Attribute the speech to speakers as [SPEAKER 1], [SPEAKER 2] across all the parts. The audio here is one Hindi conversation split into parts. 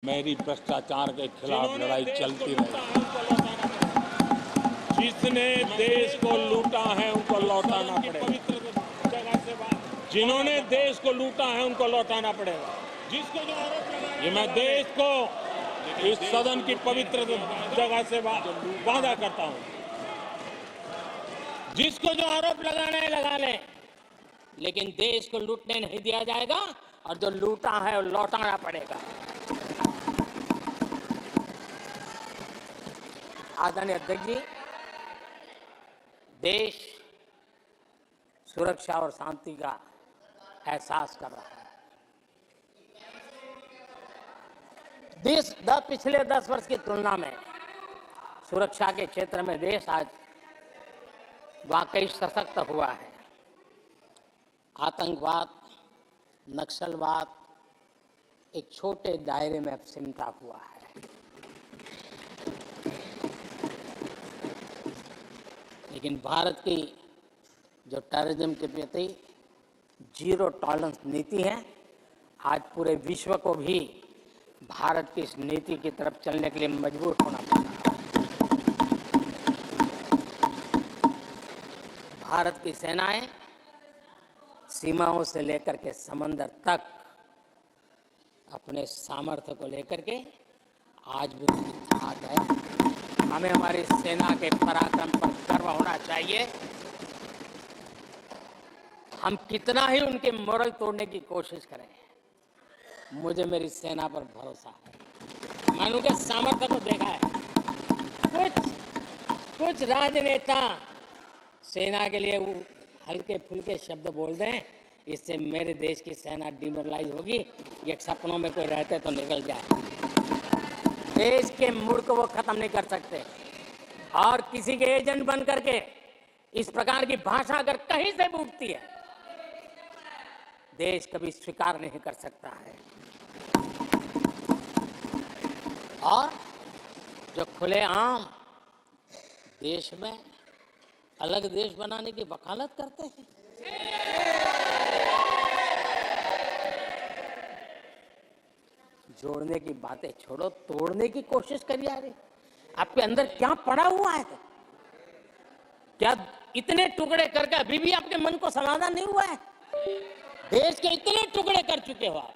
[SPEAKER 1] मेरी भ्रष्टाचार के खिलाफ लड़ाई चलती रही। जिसने देश को लूटा है उनको लौटाना पड़ेगा। जिन्होंने देश को लूटा है उनको लौटाना पड़ेगा। जिसको जो आरोप लगाया, ये मैं देश को इस सदन की पवित्र जगह से वादा करता हूं। जिसको जो आरोप लगाना है लगा ले, लेकिन देश को लूटने नहीं दिया जाएगा और जो लूटा है वो लौटाना पड़ेगा। आदरणीय अध्यक्ष जी, देश सुरक्षा और शांति का एहसास कर रहा है। पिछले 10 वर्ष की तुलना में सुरक्षा के क्षेत्र में देश आज वाकई सशक्त हुआ है। आतंकवाद, नक्सलवाद एक छोटे दायरे में अब सिमटा हुआ है। लेकिन भारत की जो टेररिज्म के प्रति जीरो टॉलरेंस नीति है, आज पूरे विश्व को भी भारत की इस नीति की तरफ चलने के लिए मजबूर होना पड़ा। भारत की सेनाएं सीमाओं से लेकर के समंदर तक अपने सामर्थ्य को लेकर के आज भी आगे है। हमें हमारी सेना के पराक्रम पर गर्व होना चाहिए। हम कितना ही उनके मोरल तोड़ने की कोशिश करें, मुझे मेरी सेना पर भरोसा है। मैंने उनके सामर्थ्य को देखा है। कुछ राजनेता सेना के लिए वो हल्के फुल्के शब्द बोल दें, इससे मेरे देश की सेना डिमोरलाइज होगी, ये सपनों में कोई रहते तो निकल जाए। देश के मूड को वो खत्म नहीं कर सकते और किसी के एजेंट बन करके इस प्रकार की भाषा अगर कहीं से उठती है, देश कभी स्वीकार नहीं कर सकता है। और जो खुलेआम देश में अलग देश बनाने की वकालत करते हैं, जोड़ने की बातें छोड़ो, तोड़ने की कोशिश करी जा रही। आपके अंदर क्या पड़ा हुआ है? क्या इतने टुकड़े करके अभी भी आपके मन को समाधान नहीं हुआ है? देश के इतने टुकड़े कर चुके हो आप,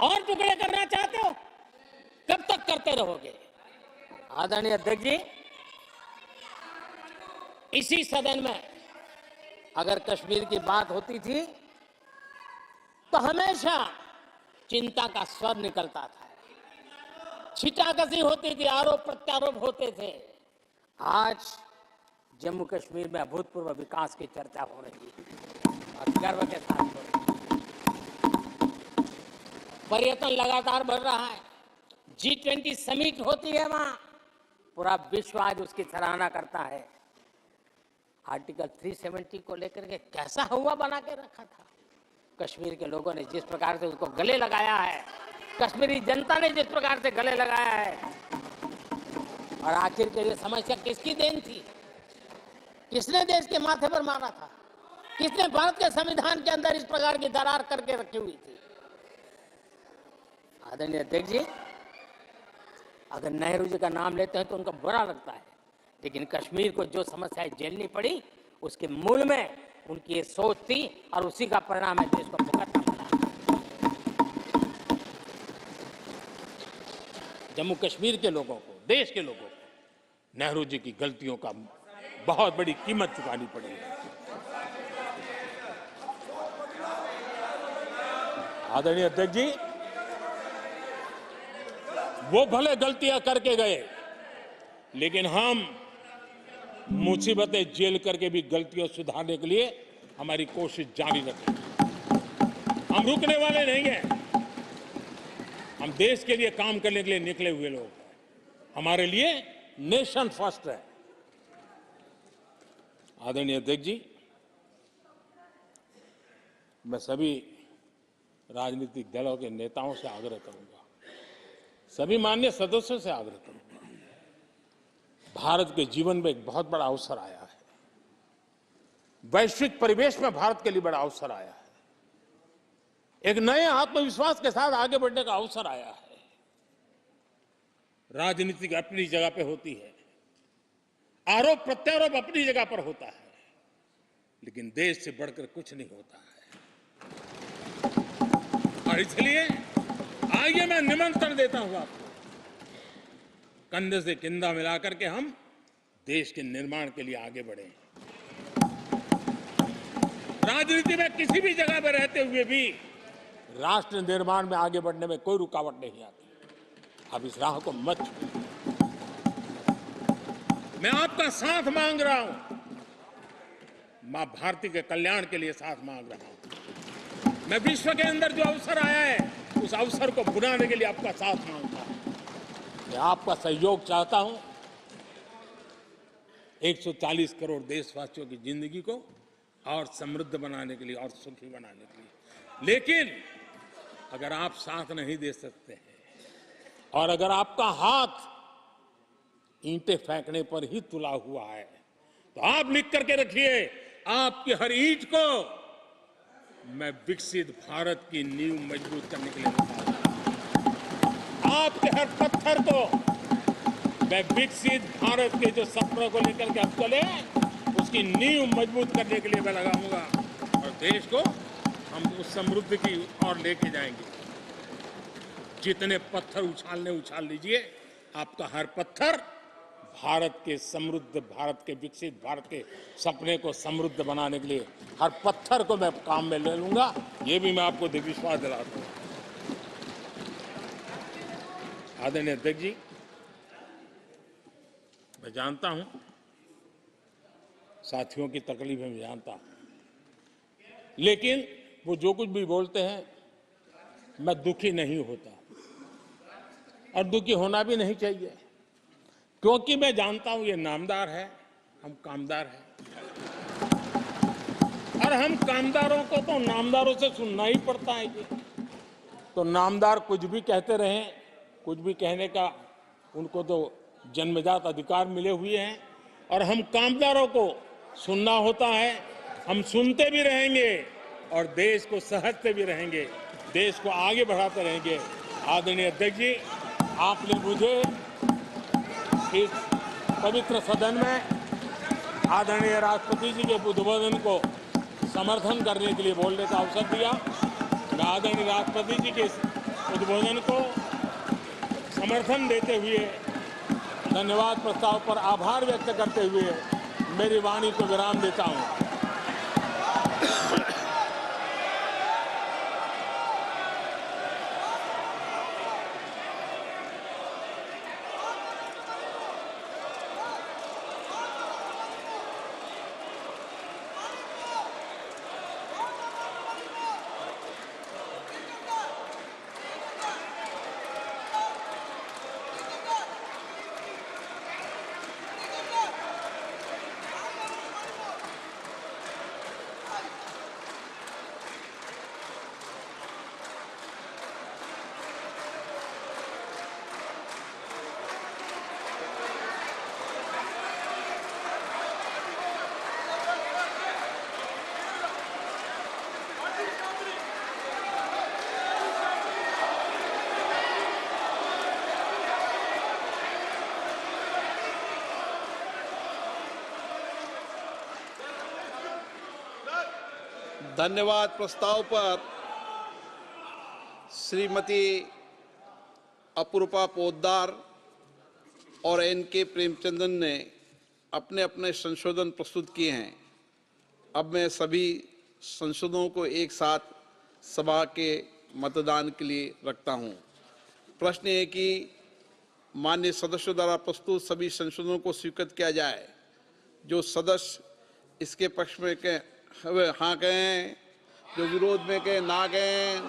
[SPEAKER 1] और टुकड़े करना चाहते हो? कब तक करते रहोगे? आदरणीय अध्यक्ष जी, इसी सदन में अगर कश्मीर की बात होती थी तो हमेशा चिंता का स्वर निकलता था, छिटाकशी होती थी, आरोप प्रत्यारोप होते थे। आज जम्मू कश्मीर में अभूतपूर्व विकास की चर्चा हो रही है और गर्व के साथ हो रही है। पर्यटन लगातार बढ़ रहा है। G20 समिट होती है वहां, पूरा विश्व आज उसकी सराहना करता है। आर्टिकल 370 को लेकर के कैसा हुआ बना के रखा था। कश्मीर के लोगों ने जिस प्रकार से उसको गले लगाया है, कश्मीरी जनता ने जिस प्रकार से गले लगाया है, और आखिर के ये समस्या किसकी देन थी? किसने देश के माथे पर मारा था? किसने भारत के संविधान के अंदर इस प्रकार की दरार करके रखी हुई थी? आदरणीय अध्यक्ष जी, अगर नेहरू जी का नाम लेते हैं तो उनका बुरा लगता है, लेकिन कश्मीर को जो समस्याएं झेलनी पड़ी उसके मूल में उनकी ये सोच थी और उसी का परिणाम है देश को भुगतना पड़ा। जम्मू कश्मीर के लोगों को, देश के लोगों को नेहरू जी की गलतियों का बहुत बड़ी कीमत चुकानी पड़ी है। आदरणीय अध्यक्ष जी, वो भले गलतियां करके गए, लेकिन हम मुसीबतें झेल करके भी गलतियों सुधारने के लिए हमारी कोशिश जारी रखेंगे। हम रुकने वाले नहीं हैं। हम देश के लिए काम करने के लिए निकले हुए लोग हैं। हमारे लिए नेशन फर्स्ट है। आदरणीय अध्यक्ष जी, मैं सभी राजनीतिक दलों के नेताओं से आग्रह करूंगा, सभी माननीय सदस्यों से आग्रह करूंगा, भारत के जीवन में एक बहुत बड़ा अवसर आया है। वैश्विक परिवेश में भारत के लिए बड़ा अवसर आया है। एक नए आत्मविश्वास के साथ आगे बढ़ने का अवसर आया है।
[SPEAKER 2] राजनीति अपनी जगह पे होती है, आरोप प्रत्यारोप अपनी जगह पर होता है, लेकिन देश से बढ़कर कुछ नहीं होता है। और इसलिए आइए मैं निमंत्रण देता हूं आपको, कंधे से कंधा मिलाकर के हम देश के निर्माण के लिए आगे बढ़े। राजनीति में किसी भी जगह पर रहते हुए भी राष्ट्र निर्माण में आगे बढ़ने में कोई रुकावट नहीं आती। अब इस राह को मत छोड़िए। मैं आपका साथ मांग रहा हूं, मां भारती के कल्याण के लिए साथ मांग रहा हूं। मैं विश्व के अंदर जो अवसर आया है उस अवसर को बुलाने के लिए आपका साथ मांगता हूं। मैं आपका सहयोग चाहता हूं 140 करोड़ देशवासियों की जिंदगी को और समृद्ध बनाने के लिए और सुखी बनाने के लिए। लेकिन अगर आप साथ नहीं दे सकते हैं और अगर आपका हाथ ईंटें फेंकने पर ही तुला हुआ है तो आप लिख करके रखिए, आपकी हर ईंट को मैं विकसित भारत की नींव मजबूत करने के लिए निकालूंगा। आपके हर पत्थर को मैं विकसित भारत के जो सपनों को लेकर के अब चले उसकी नींव मजबूत करने के लिए मैं लगाऊंगा और देश को हम उस समृद्धि की ओर लेके जाएंगे। जितने पत्थर उछालने उछाल लीजिए, आपका हर पत्थर भारत के समृद्ध, भारत के विकसित भारत के सपने को समृद्ध बनाने के लिए हर पत्थर को मैं काम में ले लूंगा। ये भी मैं आपको विश्वास दिलाता हूं। आदरणीय अध्यक्ष जी, मैं जानता हूं साथियों की तकलीफें मैं जानता हूं, लेकिन वो जो कुछ भी बोलते हैं मैं दुखी नहीं होता और दुखी होना भी नहीं चाहिए, क्योंकि मैं जानता हूं ये नामदार है, हम कामदार हैं और हम कामदारों को तो नामदारों से सुनना ही पड़ता है जी। तो नामदार कुछ भी कहते रहें, कुछ भी कहने का उनको तो जन्मजात अधिकार मिले हुए हैं और हम कामदारों को सुनना होता है। हम सुनते भी रहेंगे और देश को सहजते भी रहेंगे, देश को आगे बढ़ाते रहेंगे। आदरणीय अध्यक्ष जी, आपने मुझे इस पवित्र सदन में आदरणीय राष्ट्रपति जी के उद्बोधन को समर्थन करने के लिए बोलने का अवसर दिया। मैं आदरणीय राष्ट्रपति जी के उद्बोधन को समर्थन देते हुए धन्यवाद प्रस्ताव पर आभार व्यक्त करते हुए मेरी वाणी को विराम देता हूं।
[SPEAKER 3] धन्यवाद प्रस्ताव पर श्रीमती अपूर्वा पोद्दार और एन.के. प्रेमचंद्रन ने अपने अपने संशोधन प्रस्तुत किए हैं। अब मैं सभी संशोधनों को एक साथ सभा के मतदान के लिए रखता हूं। प्रश्न है कि माननीय सदस्यों द्वारा प्रस्तुत सभी संशोधनों को स्वीकृत किया जाए। जो सदस्य इसके पक्ष में के हाँ कहें, जो विरोध में कहें ना कहें।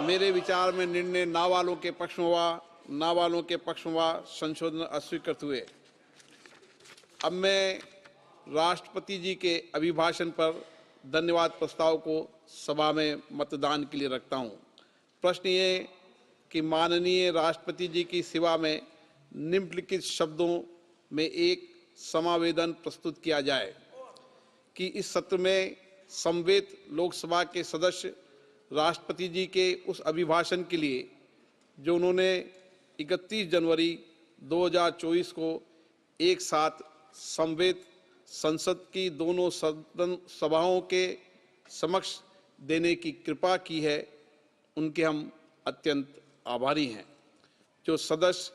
[SPEAKER 3] मेरे विचार में निर्णय ना वालों के पक्ष में हुआ, ना वालों के पक्ष में हुआ, संशोधन अस्वीकृत हुए। अब मैं राष्ट्रपति जी के अभिभाषण पर धन्यवाद प्रस्ताव को सभा में मतदान के लिए रखता हूं। प्रश्न ये कि माननीय राष्ट्रपति जी की सेवा में निम्नलिखित शब्दों में एक समावेदन प्रस्तुत किया जाए कि इस सत्र में समवेत लोकसभा के सदस्य राष्ट्रपति जी के उस अभिभाषण के लिए जो उन्होंने 31 जनवरी 2024 को एक साथ समवेत संसद की दोनों सदन सभाओं के समक्ष देने की कृपा की है, उनके हम अत्यंत आभारी हैं। जो सदस्य